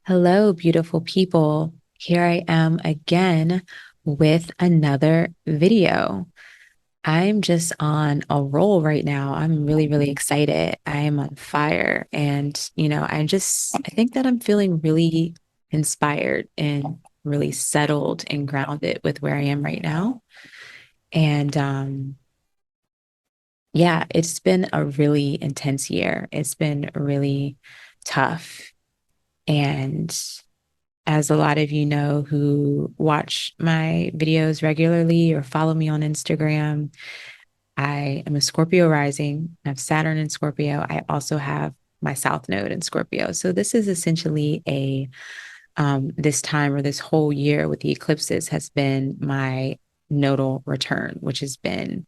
Hello, beautiful people. Here I am again with another video. I'm just on a roll right now. I'm really, really excited. I am on fire. And, I think that I'm feeling really inspired and really settled and grounded with where I am right now. And yeah, it's been a really intense year. It's been really tough. And as a lot of you know who watch my videos regularly or follow me on Instagram, I am a Scorpio rising. I have Saturn in Scorpio. I also have my South Node in Scorpio. So this is essentially a this time or this whole year with the eclipses has been my nodal return, which has been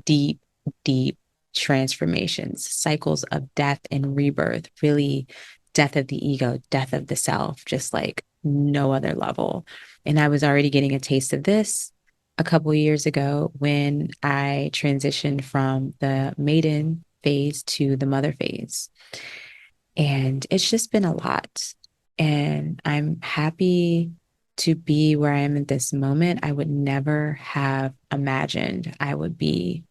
deep, deep transformations, cycles of death and rebirth, really death of the ego, death of the self, just like no other level. And I was already getting a taste of this a couple of years ago when I transitioned from the maiden phase to the mother phase. And it's just been a lot. And I'm happy to be where I am at this moment. I would never have imagined I would be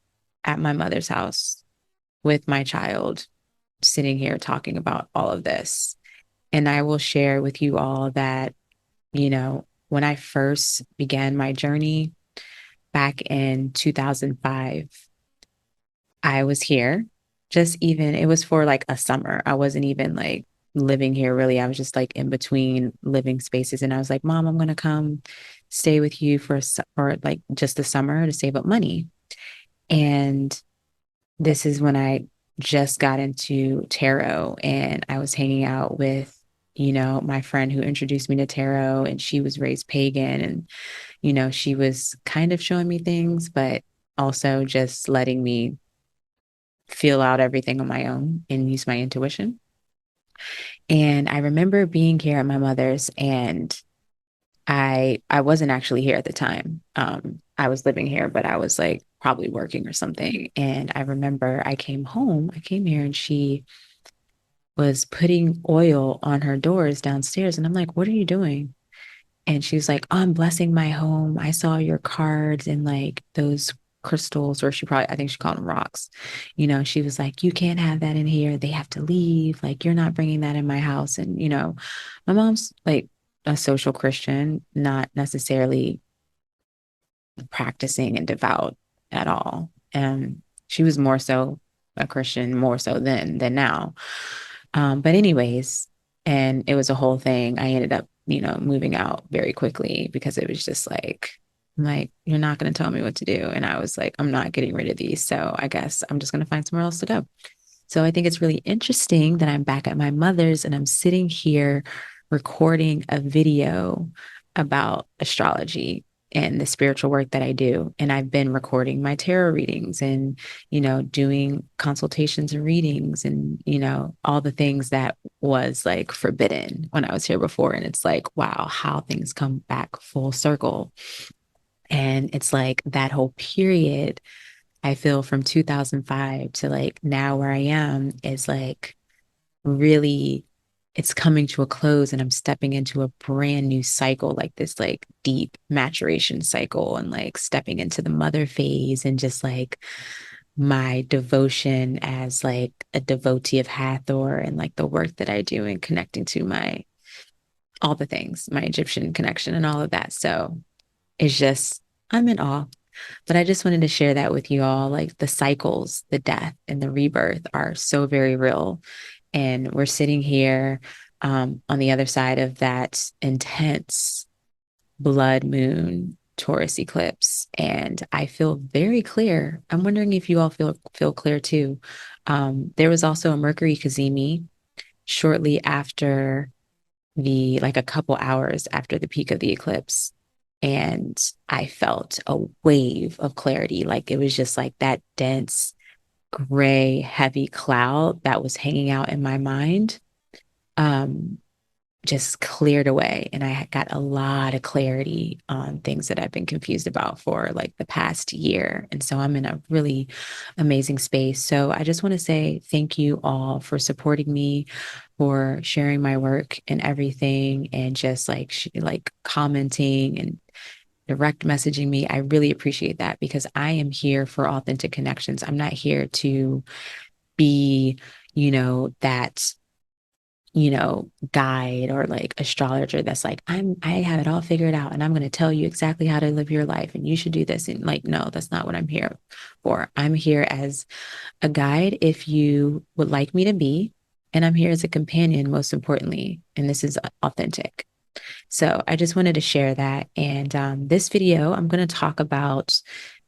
at my mother's house with my child, sitting here talking about all of this. And I will share with you all that, when I first began my journey back in 2005, I was here. It was for like a summer. I wasn't even like living here really. I was just like in between living spaces. And I was like, Mom, I'm going to come stay with you for like just the summer to save up money. And this is when I just got into tarot and I was hanging out with, my friend who introduced me to tarot, and she was raised pagan, and, she was kind of showing me things, but also just letting me feel out everything on my own and use my intuition. And I remember being here at my mother's, and I wasn't actually here at the time. I was living here, but I was like probably working or something. And I remember I came here, and she was putting oil on her doors downstairs. And I'm like, what are you doing? And she's like, oh, I'm blessing my home. I saw your cards and like those crystals, or I think she called them rocks. She was like, you can't have that in here. They have to leave. Like, you're not bringing that in my house. And, my mom's like a social Christian, not necessarily practicing and devout at all. And she was more so a Christian, more so then than now. But anyways, and it was a whole thing. I ended up, moving out very quickly because it was just like, you're not going to tell me what to do. And I was like, I'm not getting rid of these. So I guess I'm just going to find somewhere else to go. So I think it's really interesting that I'm back at my mother's and I'm sitting here recording a video about astrology and the spiritual work that I do. And I've been recording my tarot readings and, doing consultations and readings and, all the things that was like forbidden when I was here before. And it's like, wow, how things come back full circle. And it's like that whole period I feel from 2005 to like now where I am is like really, it's coming to a close and I'm stepping into a brand new cycle, like this like deep maturation cycle, and like stepping into the mother phase and just like my devotion as like a devotee of Hathor and like the work that I do and connecting to my all the things, my Egyptian connection and all of that. So it's just, I'm in awe. But I just wanted to share that with you all. Like the cycles, the death and the rebirth are so very real. And we're sitting here on the other side of that intense blood moon Taurus eclipse. And I feel very clear. I'm wondering if you all feel clear too. There was also a Mercury Cazimi shortly after like a couple hours after the peak of the eclipse. And I felt a wave of clarity. Like it was just like that dense, gray, heavy cloud that was hanging out in my mind. Um, just cleared away. And I got a lot of clarity on things that I've been confused about for like the past year. And so I'm in a really amazing space. So I just want to say thank you all for supporting me, for sharing my work and everything, and just like like commenting and direct messaging me. I really appreciate that because I am here for authentic connections. I'm not here to be, that guide or like astrologer that's like, I have it all figured out and I'm going to tell you exactly how to live your life and you should do this. And like, no, that's not what I'm here for. I'm here as a guide if you would like me to be, and I'm here as a companion, most importantly. And this is authentic. So I just wanted to share that. And this video, I'm going to talk about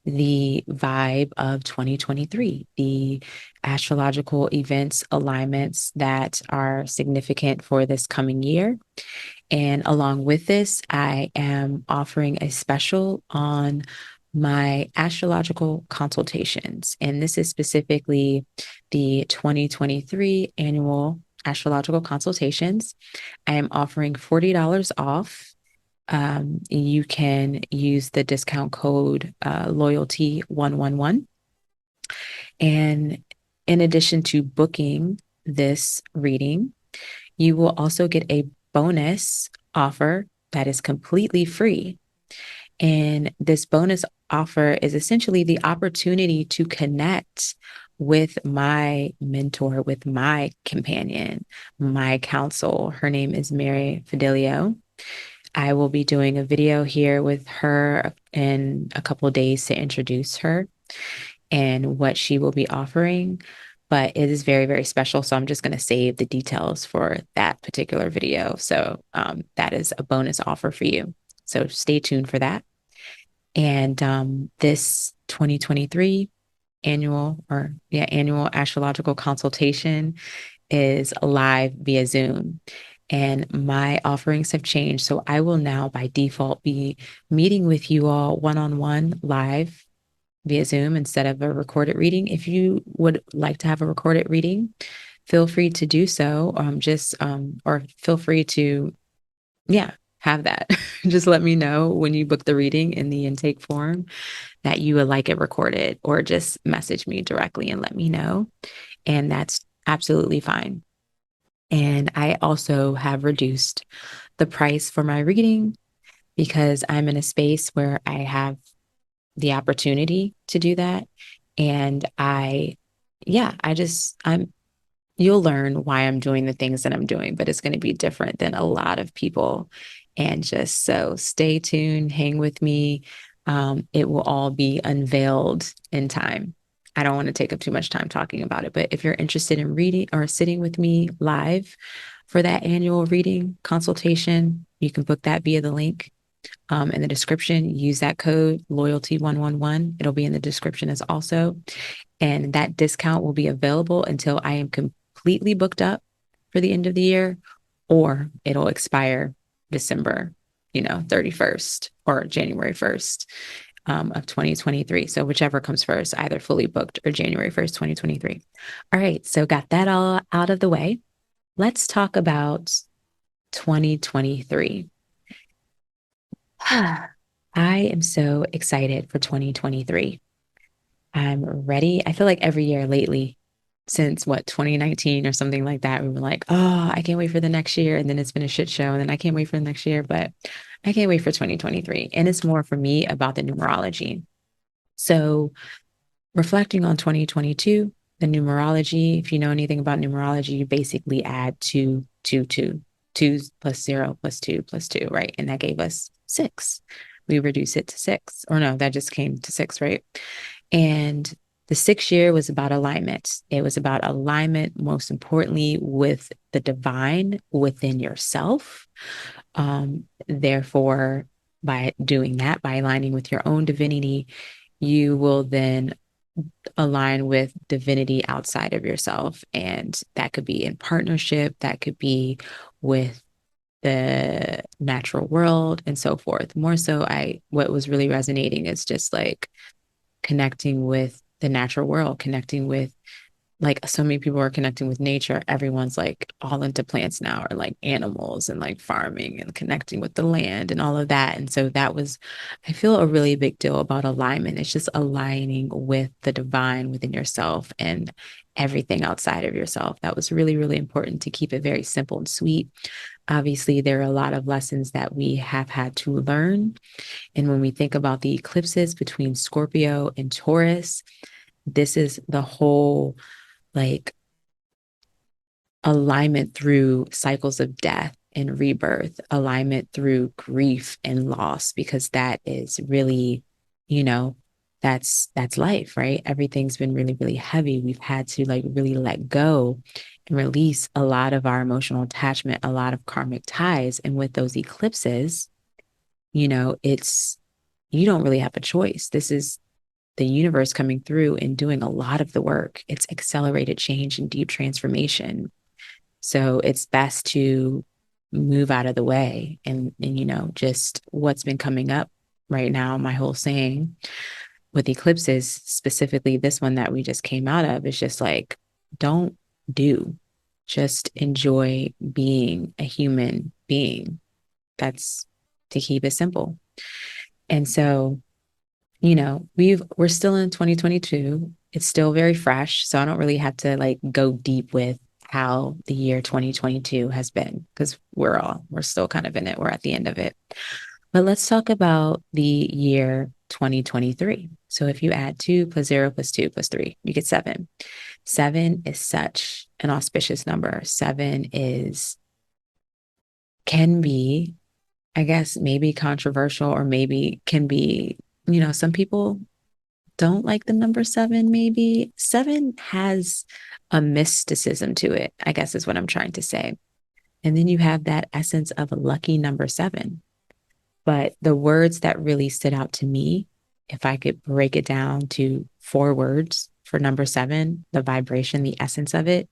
the vibe of 2023, the astrological events, alignments that are significant for this coming year. And along with this, I am offering a special on my astrological consultations. And this is specifically the 2023 annual astrological consultations. I am offering $40 off. You can use the discount code loyalty111. And in addition to booking this reading, you will also get a bonus offer that is completely free. And this bonus offer is essentially the opportunity to connect with my mentor, with my companion, my counsel. Her name is Mary Fidelio. I will be doing a video here with her in a couple of days to introduce her and what she will be offering. But it is very, very special. So I'm just going to save the details for that particular video. So that is a bonus offer for you. So stay tuned for that. And this 2023 annual astrological consultation is live via Zoom. And my offerings have changed. So I will now by default be meeting with you all one-on-one live via Zoom instead of a recorded reading. If you would like to have a recorded reading, feel free to do so. Or feel free to, yeah, have that. Just let me know when you book the reading in the intake form that you would like it recorded, or just message me directly and let me know. And that's absolutely fine. And I also have reduced the price for my reading because I'm in a space where I have the opportunity to do that. And you'll learn why I'm doing the things that I'm doing, but it's going to be different than a lot of people. And just so stay tuned, hang with me. It will all be unveiled in time. I don't want to take up too much time talking about it, but if you're interested in reading or sitting with me live for that annual reading consultation, you can book that via the link in the description. Use that code loyalty111. It'll be in the description as also. And that discount will be available until I am completely booked up for the end of the year, or it'll expire December, 31st or January 1st of 2023. So whichever comes first, either fully booked or January 1st, 2023. All right. So got that all out of the way. Let's talk about 2023. I am so excited for 2023. I'm ready. I feel like every year lately, since 2019 or something like that, we were like, oh, I can't wait for the next year. And then it's been a shit show. And then I can't wait for the next year, but I can't wait for 2023. And it's more for me about the numerology. So reflecting on 2022, the numerology, if you know anything about numerology, you basically add two, two, two, twos plus zero plus two plus two, right? And that gave us six. We reduce it to six, or no, that just came to six, right? And the 6 year was about alignment. It was about alignment, most importantly, with the divine within yourself. Therefore, by doing that, by aligning with your own divinity, you will then align with divinity outside of yourself. And that could be in partnership, that could be with the natural world and so forth. More so, what was really resonating is just like connecting with the natural world, connecting with like so many people are connecting with nature. Everyone's like all into plants now, or like animals and like farming and connecting with the land and all of that. And so that was, I feel, a really big deal about alignment. It's just aligning with the divine within yourself and everything outside of yourself. That was really, really important to keep it very simple and sweet. Obviously, there are a lot of lessons that we have had to learn. And when we think about the eclipses between Scorpio and Taurus, this is the whole like alignment through cycles of death and rebirth, alignment through grief and loss, because that is really, you know, that's life, right? Everything's been really, really heavy. We've had to like really let go and release a lot of our emotional attachment, a lot of karmic ties. And with those eclipses, it's you don't really have a choice. This is the universe coming through and doing a lot of the work. It's accelerated change and deep transformation. So it's best to move out of the way and just what's been coming up right now. My whole saying with eclipses, specifically this one that we just came out of, is just like, don't do, just enjoy being a human being. That's to keep it simple. And so we're still in 2022. It's still very fresh, so I don't really have to like go deep with how the year 2022 has been, because we're still kind of in it. We're at the end of it. But let's talk about the year 2023. So if you add 2 plus 0 plus 2 plus 3, you get 7. 7 is such an auspicious number. 7 can be, I guess, maybe controversial, or maybe can be, some people don't like the number 7. Maybe 7 has a mysticism to it, I guess is what I'm trying to say. And then you have that essence of a lucky number 7. But the words that really stood out to me, if I could break it down to 4 words for number 7, the vibration, the essence of it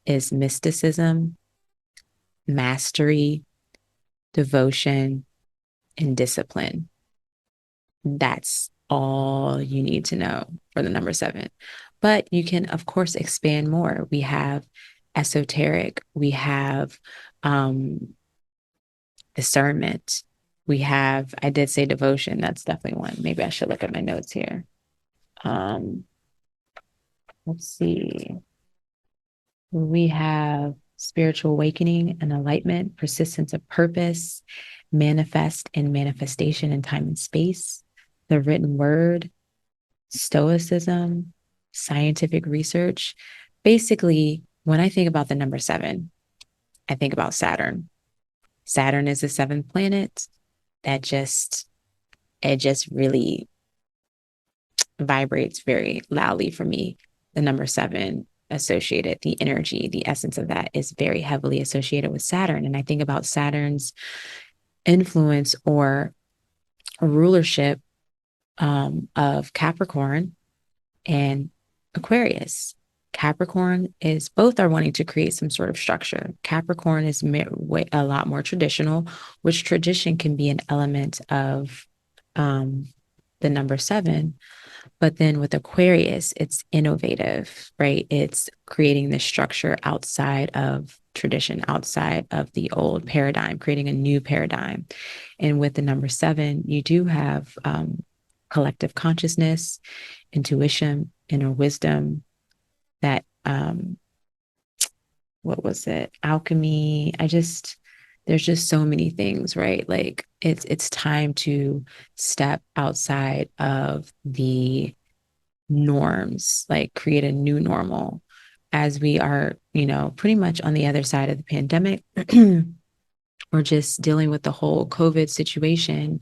is mysticism, mastery, devotion, and discipline. That's all you need to know for the number 7. But you can, of course, expand more. We have esoteric, we have discernment, we have, I did say devotion. That's definitely one. Maybe I should look at my notes here. Um, let's see. We have spiritual awakening and enlightenment, persistence of purpose, manifest and manifestation in time and space, the written word, stoicism, scientific research. Basically, when I think about the number 7, I think about Saturn. Saturn is the 7th planet that it just really vibrates very loudly for me. The number 7 associated, the energy, the essence of that is very heavily associated with Saturn. And I think about Saturn's influence or rulership of Capricorn and Aquarius. Capricorn is, both are wanting to create some sort of structure. Capricorn is a lot more traditional, which tradition can be an element of the number 7. But then with Aquarius, it's innovative, right? It's creating this structure outside of tradition, outside of the old paradigm, creating a new paradigm. And with the number 7, you do have collective consciousness, intuition, inner wisdom, that what was it? Alchemy. There's just so many things, right? Like it's time to step outside of the norms, like create a new normal, as we are, pretty much on the other side of the pandemic. Or just dealing with the whole COVID situation.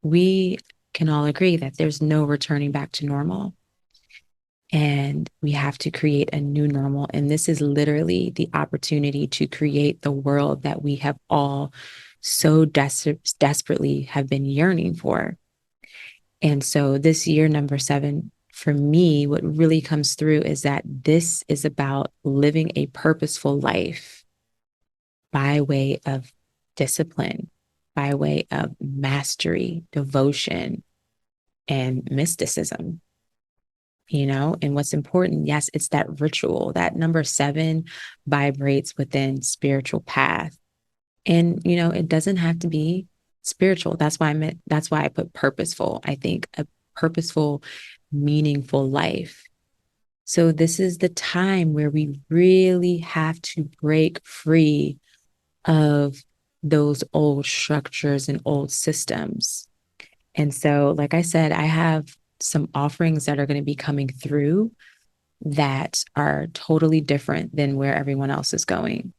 We can all agree that there's no returning back to normal. And we have to create a new normal. And this is literally the opportunity to create the world that we have all so desperately have been yearning for. And so this year, number 7, for me, what really comes through is that this is about living a purposeful life by way of discipline, by way of mastery, devotion, and mysticism. And what's important, yes, it's that ritual. That number 7 vibrates within spiritual path. And, it doesn't have to be spiritual. That's why I put purposeful. I think a purposeful, meaningful life. So this is the time where we really have to break free of those old structures and old systems. And so, like I said, I have some offerings that are going to be coming through that are totally different than where everyone else is going.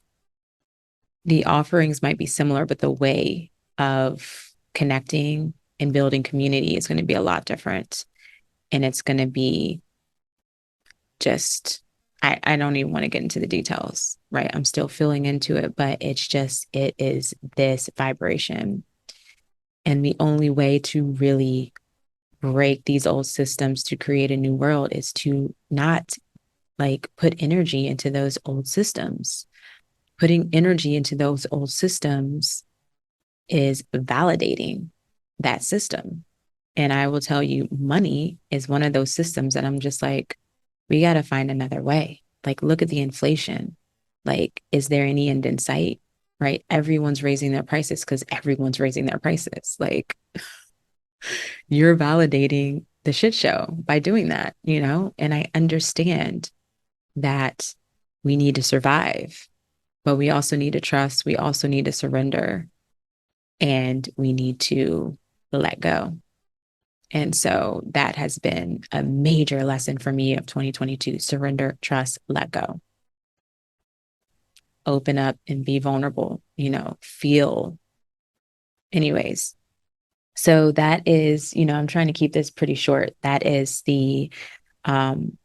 The offerings might be similar, but the way of connecting and building community is going to be a lot different. And it's going to be just, I don't even want to get into the details, right? I'm still feeling into it, but it is this vibration. And the only way to really break these old systems to create a new world is to not like put energy into those old systems. Putting energy into those old systems is validating that system. And I will tell you, money is one of those systems that I'm just like, we got to find another way. Like, look at the inflation. Like, is there any end in sight? Right? Everyone's raising their prices because everyone's raising their prices. Like, you're validating the shit show by doing that. And I understand that we need to survive, but we also need to trust. We also need to surrender, and we need to let go. And so that has been a major lesson for me of 2022: surrender, trust, let go, open up and be vulnerable, feel. Anyways, so that is, I'm trying to keep this pretty short. That is um,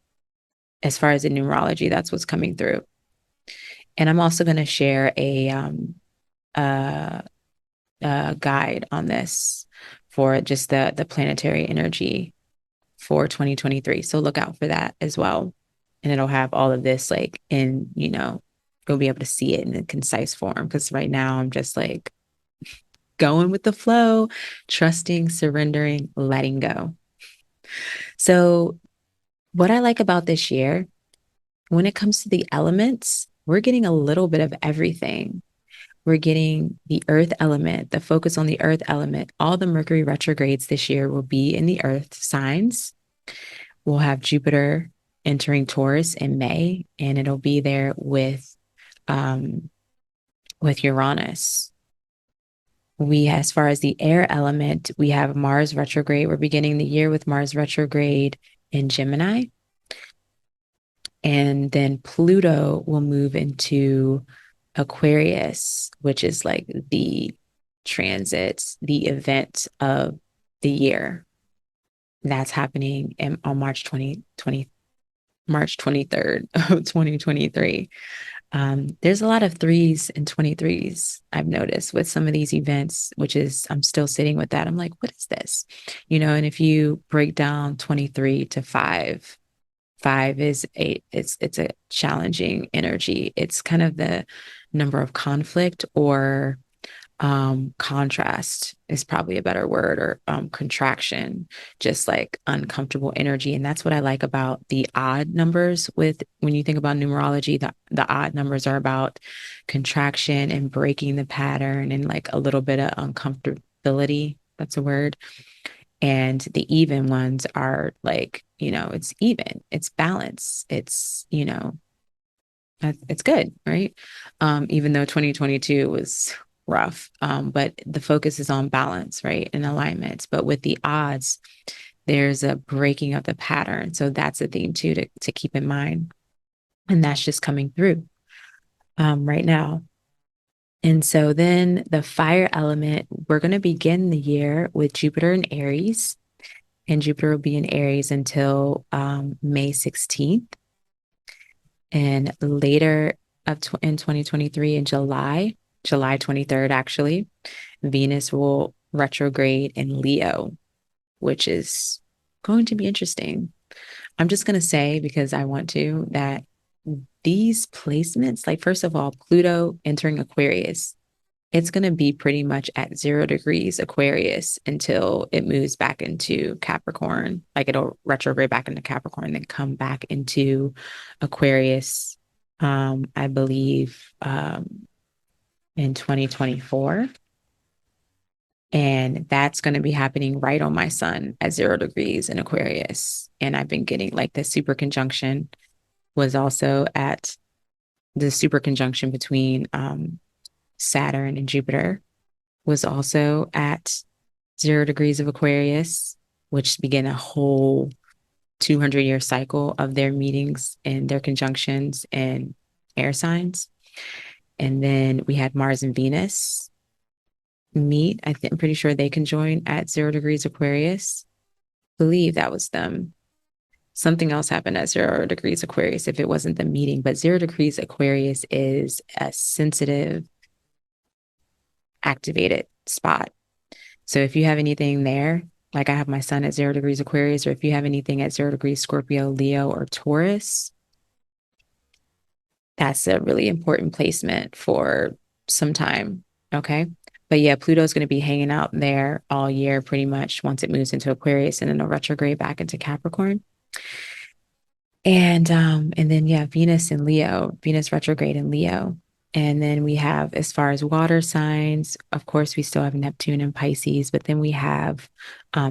as far as the numerology, that's what's coming through. And I'm also going to share uh, a guide on this for just the planetary energy for 2023. So look out for that as well. And it'll have all of this like you'll be able to see it in a concise form. Because right now I'm just like going with the flow, trusting, surrendering, letting go. So what I like about this year, when it comes to the elements, we're getting a little bit of everything. We're getting the earth element, the focus on the earth element. All the Mercury retrogrades this year will be in the earth signs. We'll have Jupiter entering Taurus in May, and it'll be there um, with Uranus. As far as the air element, we have Mars retrograde. We're beginning the year with Mars retrograde in Gemini. And then Pluto will move into Aquarius, which is like the transits, the event of the year. That's happening on March 23rd of 2023. There's a lot of threes and 23s I've noticed with some of these events, which is, I'm still sitting with that. I'm like, what is this? And if you break down 23 to 5 is it's a challenging energy. It's kind of the number of conflict, or contrast is probably a better word, or contraction, just like uncomfortable energy. And that's what I like about the odd numbers. With when you think about numerology, the odd numbers are about contraction and breaking the pattern and like a little bit of uncomfortability. That's a word. And the even ones are like, it's even, it's balance, it's good, right? Even though 2022 was rough, but the focus is on balance, right? And alignment. But with the odds, there's a breaking of the pattern. So that's a thing too to keep in mind. And that's just coming through right now. And so then the fire element, we're going to begin the year with Jupiter in Aries, and Jupiter will be in Aries until May 16th. And later in 2023, in July 23rd, actually, Venus will retrograde in Leo, which is going to be interesting. I'm just going to say, because I want to, that these placements, like, first of all, Pluto entering Aquarius, it's going to be pretty much at 0 degrees Aquarius until it moves back into Capricorn. Like it'll retrograde back into Capricorn, then come back into Aquarius, I believe, in 2024. And that's going to be happening right on my sun at 0 degrees in Aquarius. And I've been getting like the super conjunction was also at the super conjunction between Saturn and Jupiter was also at 0 degrees of Aquarius, which begin a whole 200-year cycle of their meetings and their conjunctions and air signs. And then we had Mars and Venus meet. I'm pretty sure they can join at 0 degrees Aquarius. I believe that was them. Something else happened at 0 degrees Aquarius if it wasn't the meeting, but 0 degrees Aquarius is a sensitive, activated spot. So if you have anything there, like I have my sun at 0 degrees Aquarius, or if you have anything at 0 degrees Scorpio, Leo, or Taurus, that's a really important placement for some time. Okay. But yeah, Pluto's going to be hanging out there all year pretty much once it moves into Aquarius and then it'll retrograde back into Capricorn. And then yeah, Venus in Leo, Venus retrograde in Leo. And then we have, as far as water signs, of course, we still have Neptune and Pisces, but then we have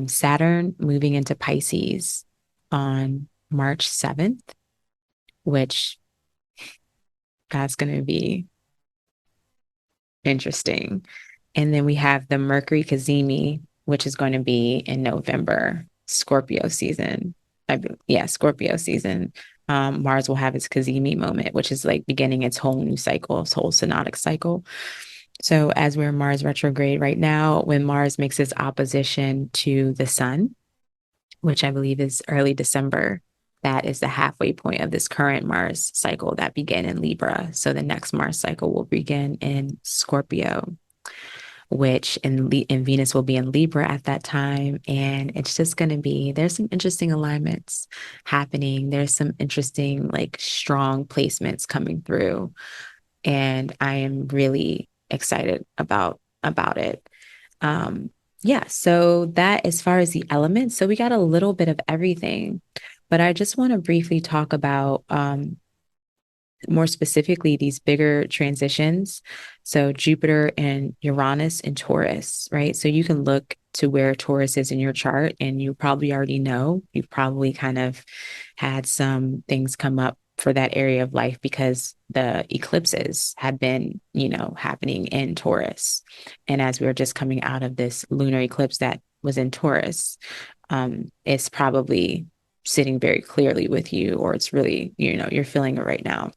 Saturn moving into Pisces on March 7th, which that's going to be interesting. And then we have the Mercury Cazimi, which is going to be in November, Scorpio season. Yeah, Scorpio season. Mars will have its Cazimi moment, which is like beginning its whole new cycle, its whole synodic cycle. So as we're in Mars retrograde right now, when Mars makes its opposition to the sun, which I believe is early December, that is the halfway point of this current Mars cycle that began in Libra. So the next Mars cycle will begin in Scorpio, which in Venus will be in Libra at that time. And it's just going to be, there's some interesting alignments happening. There's some interesting, like strong placements coming through. And I am really excited about it. Yeah, so that as far as the elements, so we got a little bit of everything, but I just want to briefly talk about more specifically these bigger transitions. So Jupiter and Uranus and Taurus, right? So you can look to where Taurus is in your chart and you probably already know. You've probably kind of had some things come up for that area of life because the eclipses have been, happening in Taurus. And as we were just coming out of this lunar eclipse that was in Taurus, it's probably sitting very clearly with you, or it's really, you're feeling it right now.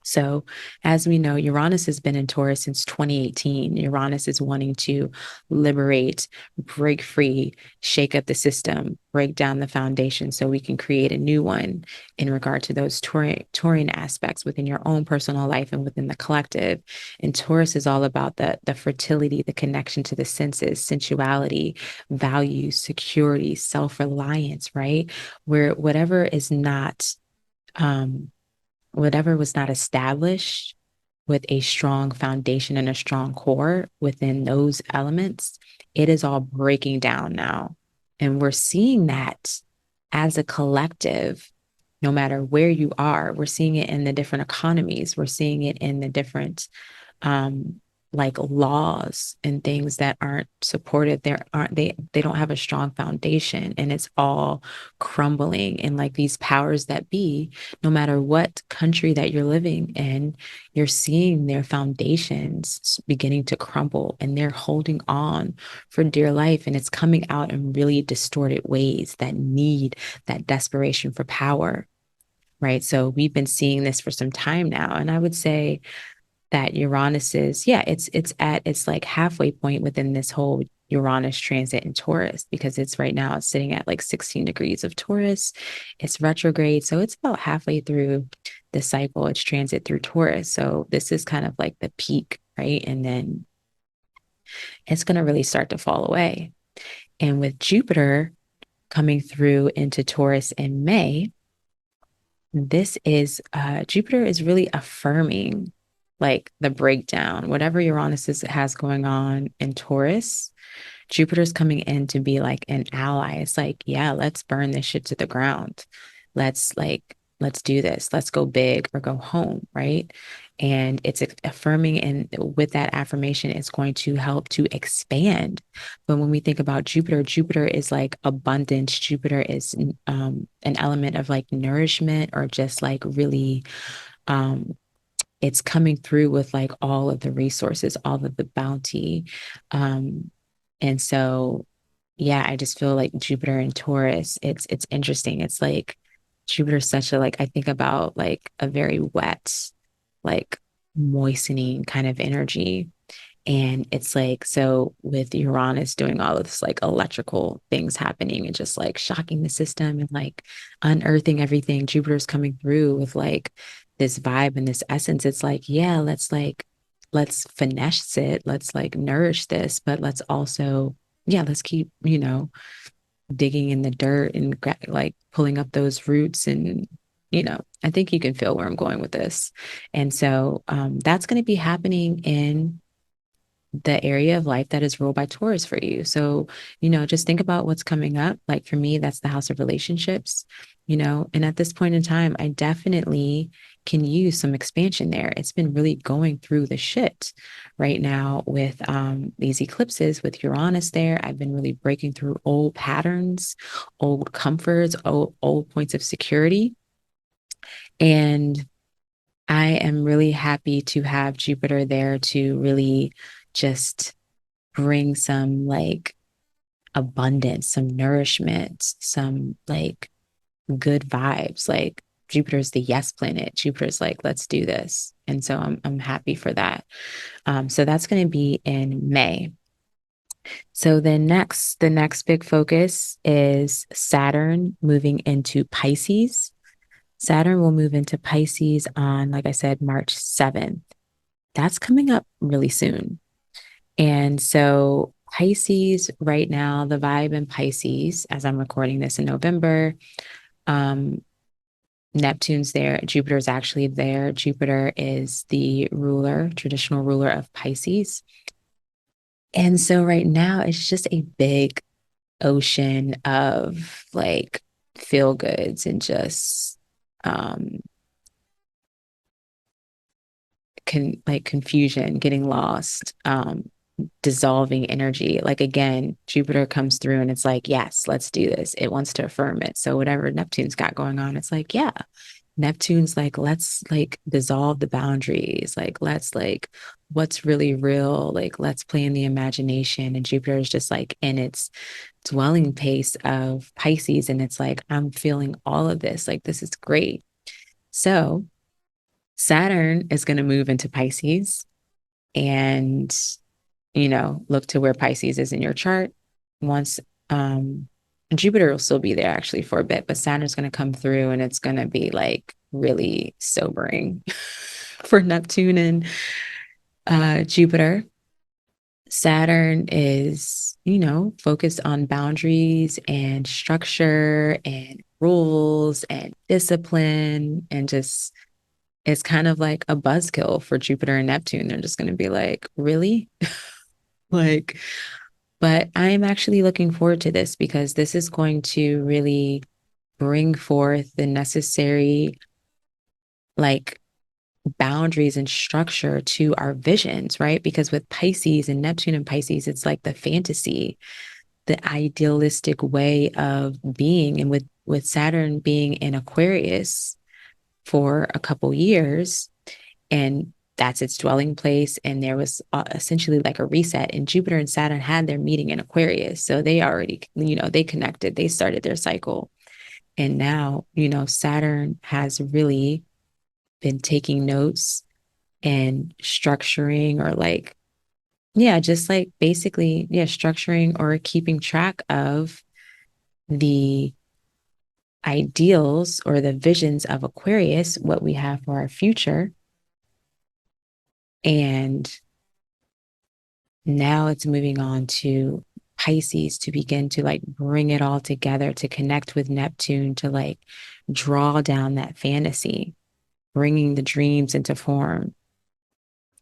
So, as we know, Uranus has been in Taurus since 2018. Uranus is wanting to liberate, break free, shake up the system, break down the foundation so we can create a new one in regard to those Taurian aspects within your own personal life and within the collective. And Taurus is all about the fertility, the connection to the senses, sensuality, values, security, self-reliance, right? Where whatever was not established with a strong foundation and a strong core within those elements, it is all breaking down now. And we're seeing that as a collective, no matter where you are, we're seeing it in the different economies, we're seeing it in the different um, like laws and things that aren't supported. They don't have a strong foundation, and it's all crumbling. And like these powers that be, no matter what country that you're living in, you're seeing their foundations beginning to crumble, and they're holding on for dear life. And it's coming out in really distorted ways that need that desperation for power. Right. So we've been seeing this for some time now. And I would say that Uranus is, yeah, it's like halfway point within this whole Uranus transit in Taurus, because it's right now it's sitting at like 16 degrees of Taurus. It's retrograde. So it's about halfway through the cycle. It's transit through Taurus. So this is kind of like the peak, right? And then it's going to really start to fall away. And with Jupiter coming through into Taurus in May, this is Jupiter is really affirming. like the breakdown, whatever has going on in Taurus, Jupiter's coming in to be like an ally. It's like, yeah, let's burn this shit to the ground. Let's do this. Let's go big or go home, right? And it's affirming, and with that affirmation, it's going to help to expand. But when we think about Jupiter, Jupiter is like abundance. Jupiter is an element of like nourishment, or just like really um, it's coming through with like all of the resources, all of the bounty. Um, and so, yeah, I just feel like Jupiter and Taurus, it's interesting. It's like Jupiter's such a like I think about like a very wet, like moistening kind of energy. And it's like, so with Uranus doing all of this like electrical things happening and just like shocking the system and like unearthing everything, Jupiter's coming through with like this vibe and this essence. It's like, yeah, let's finesse it. Let's like nourish this, but let's also, yeah, let's keep, digging in the dirt and like pulling up those roots. And, I think you can feel where I'm going with this. And so that's going to be happening in the area of life that is ruled by Taurus for you. So, just think about what's coming up. Like for me, that's the house of relationships, and at this point in time, I definitely can use some expansion there. It's been really going through the shit right now with these eclipses with Uranus there. I've been really breaking through old patterns, old comforts, old points of security. And I am really happy to have Jupiter there to really just bring some like abundance, some nourishment, some like good vibes. Like Jupiter's the yes planet. Jupiter's like, let's do this. And so I'm happy for that. So that's going to be in May. So then the next big focus is Saturn moving into Pisces. Saturn will move into Pisces on, like I said, March 7th. That's coming up really soon. And so Pisces right now, the vibe in Pisces, as I'm recording this in November, um, Neptune's there, Jupiter's actually there. Jupiter is the ruler, traditional ruler of Pisces. And so right now it's just a big ocean of like feel goods and just um like confusion, getting lost, dissolving energy. Like again, Jupiter comes through and it's like, yes, let's do this. It wants to affirm it. So whatever Neptune's got going on, it's like, yeah. Neptune's like, let's like dissolve the boundaries. Like, let's like what's really real. Like, let's play in the imagination. And Jupiter is just like in its dwelling pace of Pisces. And it's like, I'm feeling all of this. Like, this is great. So Saturn is going to move into Pisces and, look to where Pisces is in your chart. Once Jupiter will still be there actually for a bit, but Saturn's going to come through and it's going to be like really sobering for Neptune and Jupiter. Saturn is, focused on boundaries and structure and rules and discipline, and just it's kind of like a buzzkill for Jupiter and Neptune. They're just going to be like, really? Like, but I'm actually looking forward to this because this is going to really bring forth the necessary like boundaries and structure to our visions, right? Because with Pisces and Neptune and Pisces, it's like the fantasy, the idealistic way of being. And with Saturn being in Aquarius for a couple years, and that's its dwelling place. And there was essentially like a reset. And Jupiter and Saturn had their meeting in Aquarius. So they already, they connected, they started their cycle. And now, Saturn has really been taking notes and structuring, or like, yeah, just like basically, yeah, structuring or keeping track of the ideals or the visions of Aquarius, what we have for our future. And now it's moving on to Pisces to begin to like bring it all together, to connect with Neptune, to like draw down that fantasy, bringing the dreams into form.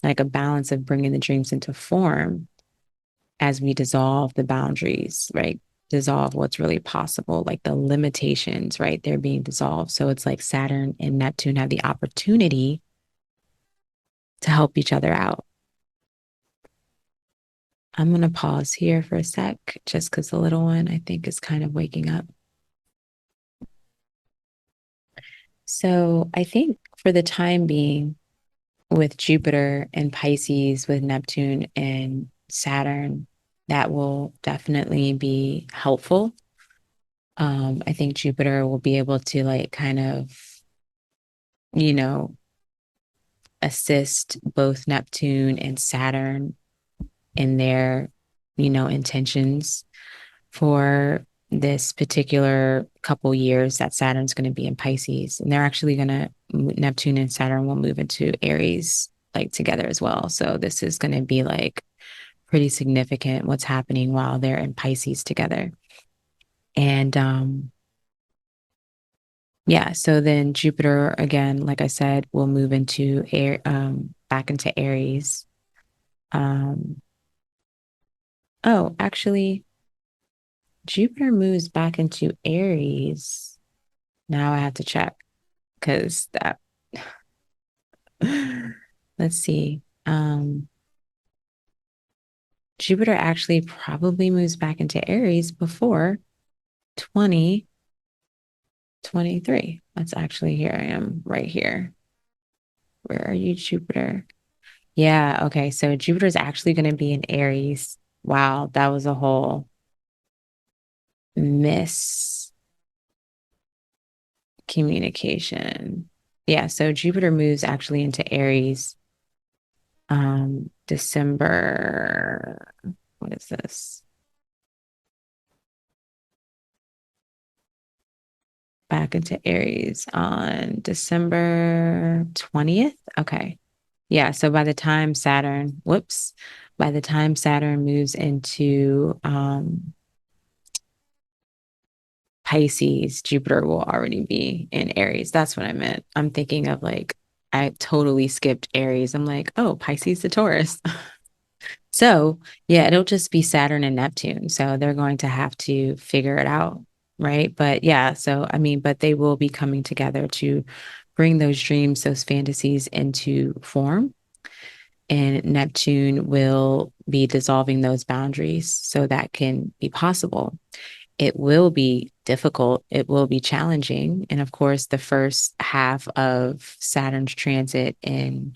like a balance of bringing the dreams into form as we dissolve the boundaries, right? Dissolve what's really possible, like the limitations, right? They're being dissolved. So it's like Saturn and Neptune have the opportunity to help each other out. I'm going to pause here for a sec just because the little one, I think, is kind of waking up. So I think for the time being, with Jupiter and Pisces, with Neptune and Saturn, that will definitely be helpful. I think Jupiter will be able to like kind of, you know, assist both Neptune and Saturn in their, intentions for this particular couple years that Saturn's going to be in Pisces. And they're actually going to, Neptune and Saturn will move into Aries like together as well. So this is going to be like pretty significant what's happening while they're in Pisces together. And yeah, so then Jupiter again, like I said, will move into air back into Aries. Um oh, actually Jupiter moves back into Aries. Now I have to check because that let's see. Jupiter actually probably moves back into Aries before 2023. That's actually here I am right here. Where are you, Jupiter? Yeah, okay. So Jupiter's actually going to be in Aries. Wow, that was a whole miscommunication. Yeah, so Jupiter moves actually into Aries December. What is this? Back into Aries on December 20th. Okay. Yeah, so by the time Saturn moves into Pisces, Jupiter will already be in Aries. That's what I meant. I'm thinking of like, I totally skipped Aries. I'm like, oh, Pisces to Taurus. So, yeah, it'll just be Saturn and Neptune. So they're going to have to figure it out. Right. But yeah, so I mean, but they will be coming together to bring those dreams, those fantasies into form. And Neptune will be dissolving those boundaries so that can be possible. It will be difficult. It will be challenging. And of course, the first half of Saturn's transit in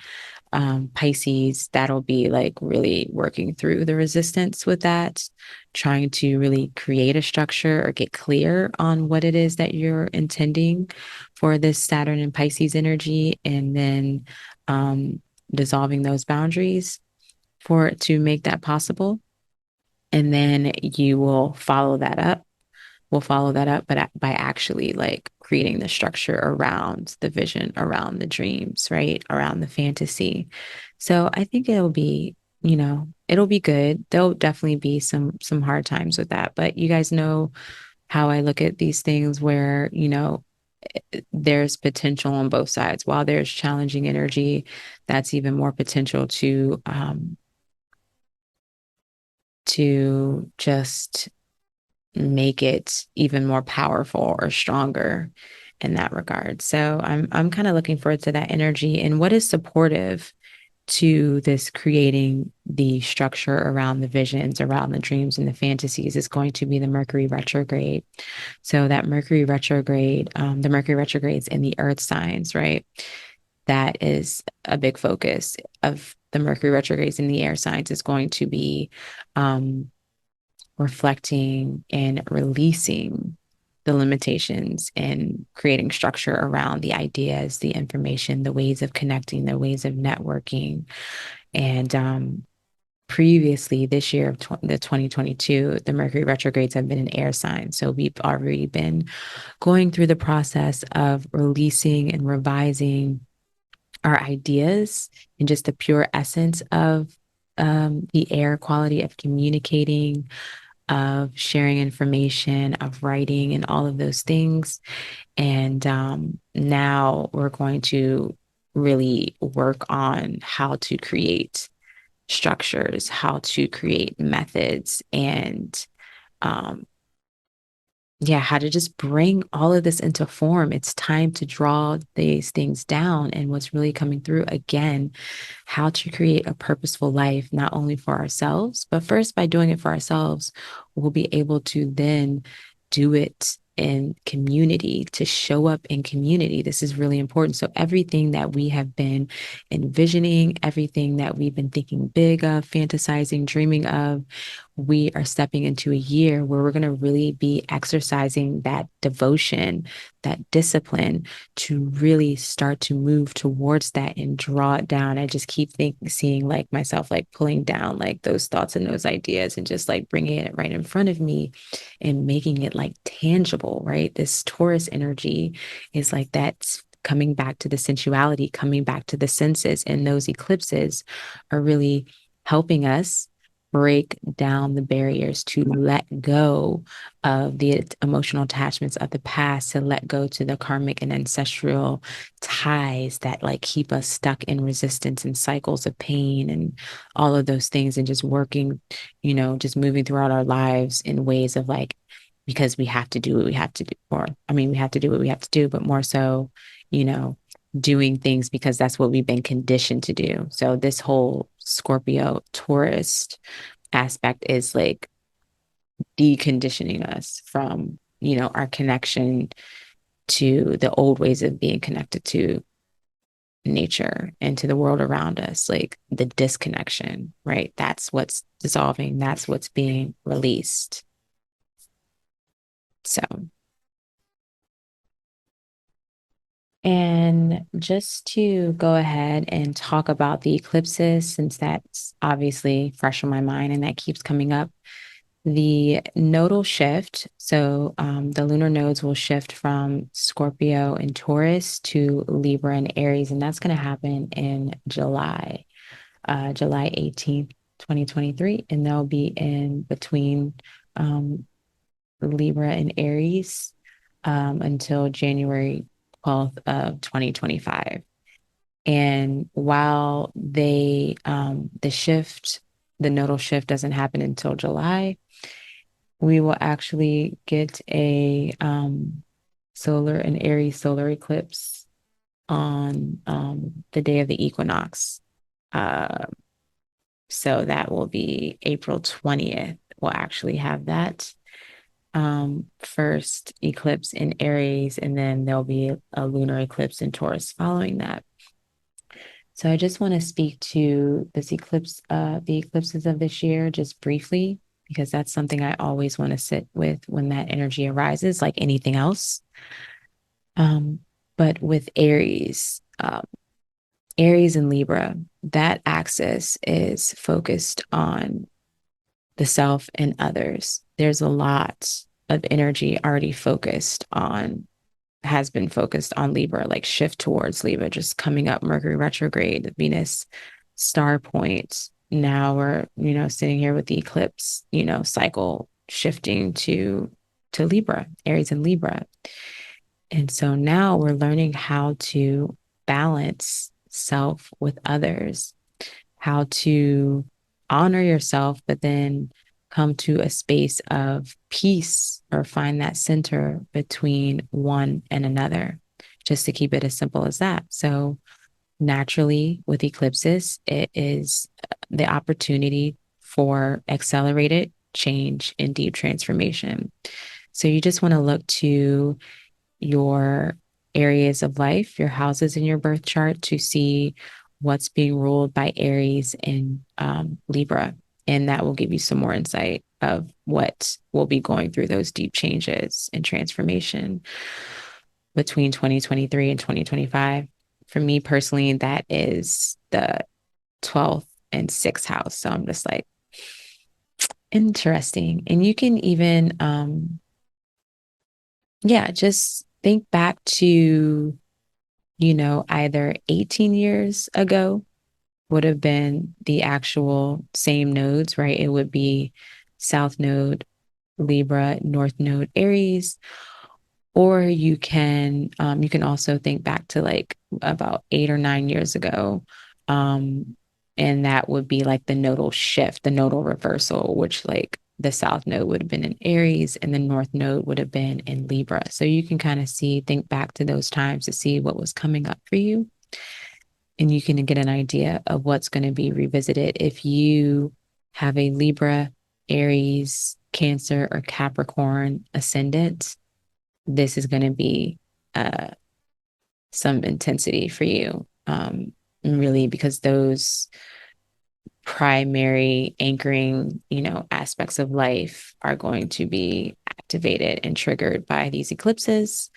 Pisces, that'll be like really working through the resistance with that, trying to really create a structure or get clear on what it is that you're intending for this Saturn and Pisces energy, and then dissolving those boundaries for it to make that possible. And then you will follow that up we'll follow that up, but by actually like creating the structure around the vision, around the dreams, right? Around the fantasy. So I think it'll be good. There'll definitely be some hard times with that, but you guys know how I look at these things where, there's potential on both sides. While there's challenging energy, that's even more potential to just make it even more powerful or stronger in that regard. So I'm kind of looking forward to that energy, and what is supportive to this creating the structure around the visions, around the dreams and the fantasies is going to be the Mercury retrograde. So that Mercury retrograde, the Mercury retrogrades in the earth signs, right? That is a big focus of the Mercury retrogrades in the air signs is going to be reflecting and releasing the limitations and creating structure around the ideas, the information, the ways of connecting, the ways of networking. And previously, this year of the 2022, the Mercury retrogrades have been in air signs. So we've already been going through the process of releasing and revising our ideas and just the pure essence of the air quality of communicating, of sharing information, of writing, and all of those things. And now we're going to really work on how to create structures, how to create methods, and um, yeah, how to just bring all of this into form. It's time to draw these things down. And what's really coming through again, how to create a purposeful life, not only for ourselves, but first by doing it for ourselves, we'll be able to then do it in community, to show up in community. This is really important. So everything that we have been envisioning, everything that we've been thinking big of, fantasizing, dreaming of, we are stepping into a year where we're going to really be exercising that devotion, that discipline to really start to move towards that and draw it down. I just keep seeing like myself like pulling down like those thoughts and those ideas and just like bringing it right in front of me and making it like tangible, right? This Taurus energy is like that's coming back to the sensuality, coming back to the senses, and those eclipses are really helping us break down the barriers, to let go of the emotional attachments of the past, to let go to the karmic and ancestral ties that like keep us stuck in resistance and cycles of pain and all of those things, and just working, just moving throughout our lives in ways of like, because we have to do what we have to do, or I mean, we have to do what we have to do, but more so, you know, doing things because that's what we've been conditioned to do. So this whole Scorpio Taurus aspect is like deconditioning us from, our connection to the old ways of being connected to nature and to the world around us, like the disconnection, right? That's what's dissolving, that's what's being released. So, and just to go ahead and talk about the eclipses, since that's obviously fresh on my mind and that keeps coming up. The nodal shift, so the lunar nodes will shift from Scorpio and Taurus to Libra and Aries, and that's going to happen in July, July 18th, 2023, and they'll be in between Libra and Aries until January 12th of 2025. And while the nodal shift doesn't happen until July, we will actually get a solar and Aries solar eclipse on the day of the equinox. Uh, so that will be April 20th. We'll actually have that first eclipse in Aries, and then there'll be a lunar eclipse in Taurus following that. So I just want to speak to the eclipses of this year, just briefly, because that's something I always want to sit with when that energy arises, like anything else. Um, but with Aries, Aries and Libra, that axis is focused on the self and others. There's a lot of energy already has been focused on Libra, like shift towards Libra, just coming up Mercury retrograde, Venus star point. Now we're, sitting here with the eclipse, cycle shifting to Libra, Aries and Libra. And so now we're learning how to balance self with others, how to honor yourself, but then come to a space of peace or find that center between one and another, just to keep it as simple as that. So, naturally, with eclipses, it is the opportunity for accelerated change and deep transformation. So, you just want to look to your areas of life, your houses in your birth chart, to see what's being ruled by Aries and Libra. And that will give you some more insight of what will be going through those deep changes and transformation between 2023 and 2025. For me personally, that is the 12th and 6th house. So I'm just like, interesting. And you can even, just think back to, either 18 years ago would have been the actual same nodes, right? It would be South Node, Libra, North Node, Aries. Or you can also think back to like about 8 or 9 years ago. Um, and that would be like the nodal shift, the nodal reversal, which like the south node would have been in Aries and the north node would have been in Libra. So you can kind of think back to those times to see what was coming up for you. And you can get an idea of what's going to be revisited if you have a Libra, Aries, Cancer, or Capricorn ascendant. This is going to be uh, some intensity for you. Really, because those primary anchoring, aspects of life are going to be activated and triggered by these eclipses,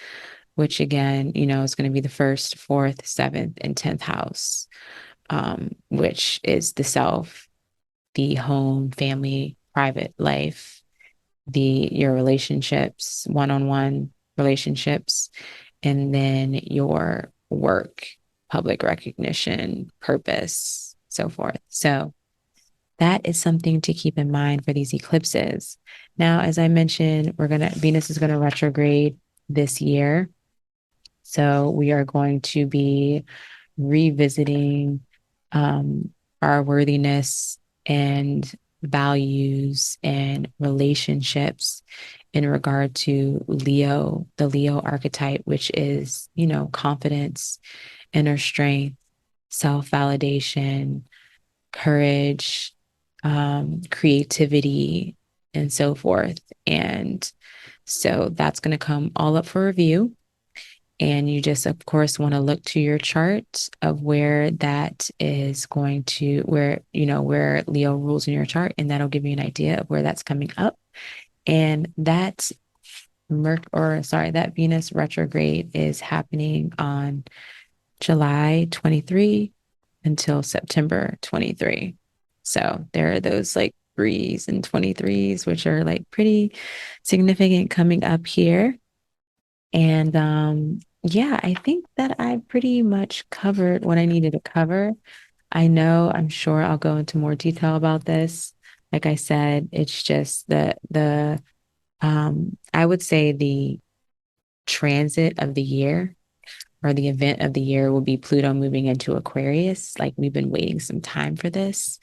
which again, is going to be the first, fourth, seventh, and 10th house, which is the self, the home, family, private life, your relationships, one-on-one relationships, and then your work, public recognition, purpose, so forth. So that is something to keep in mind for these eclipses. Now, as I mentioned, Venus is gonna retrograde this year. So we are going to be revisiting our worthiness and values and relationships in regard to Leo, the Leo archetype, which is, confidence, inner strength, self-validation, courage, creativity, and so forth. And so that's going to come all up for review. And you just, of course, want to look to your chart of where that is going to, where Leo rules in your chart. And that'll give you an idea of where that's coming up. And that that Venus retrograde is happening on July 23 until September 23. So there are those like 3s and 23s, which are like pretty significant coming up here. And yeah, I think that I pretty much covered what I needed to cover. I'm sure I'll go into more detail about this. Like I said, it's just the I would say the transit of the year or the event of the year will be Pluto moving into Aquarius. Like we've been waiting some time for this,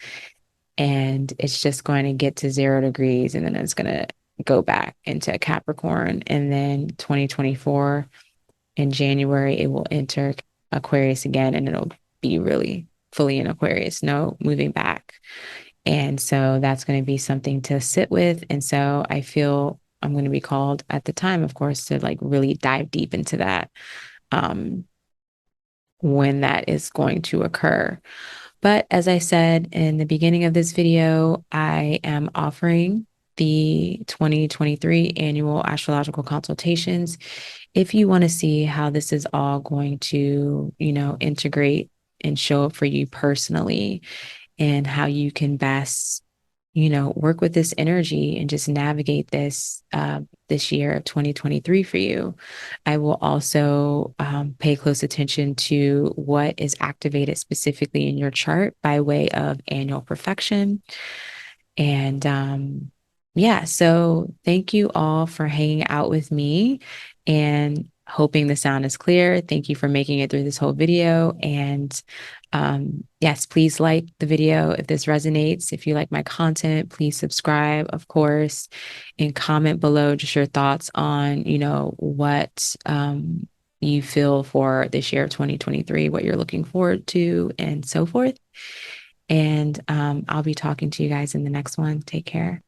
and it's just going to get to 0 degrees and then it's going to go back into Capricorn. And then 2024 in January, it will enter Aquarius again and it'll be really fully in Aquarius, no moving back. And so that's going to be something to sit with. And so I feel I'm going to be called at the time, of course, to like really dive deep into that when that is going to occur. But as I said in the beginning of this video, I am offering the 2023 annual astrological consultations. If you want to see how this is all going to, integrate and show up for you personally and how you can best, work with this energy and just navigate this year of 2023 for you. I will also pay close attention to what is activated specifically in your chart by way of annual perfection. And yeah, so thank you all for hanging out with me and hoping the sound is clear. Thank you for making it through this whole video. And yes, please like the video if this resonates. If you like my content, please subscribe, of course, and comment below just your thoughts on, what you feel for this year of 2023, what you're looking forward to, and so forth. And I'll be talking to you guys in the next one. Take care.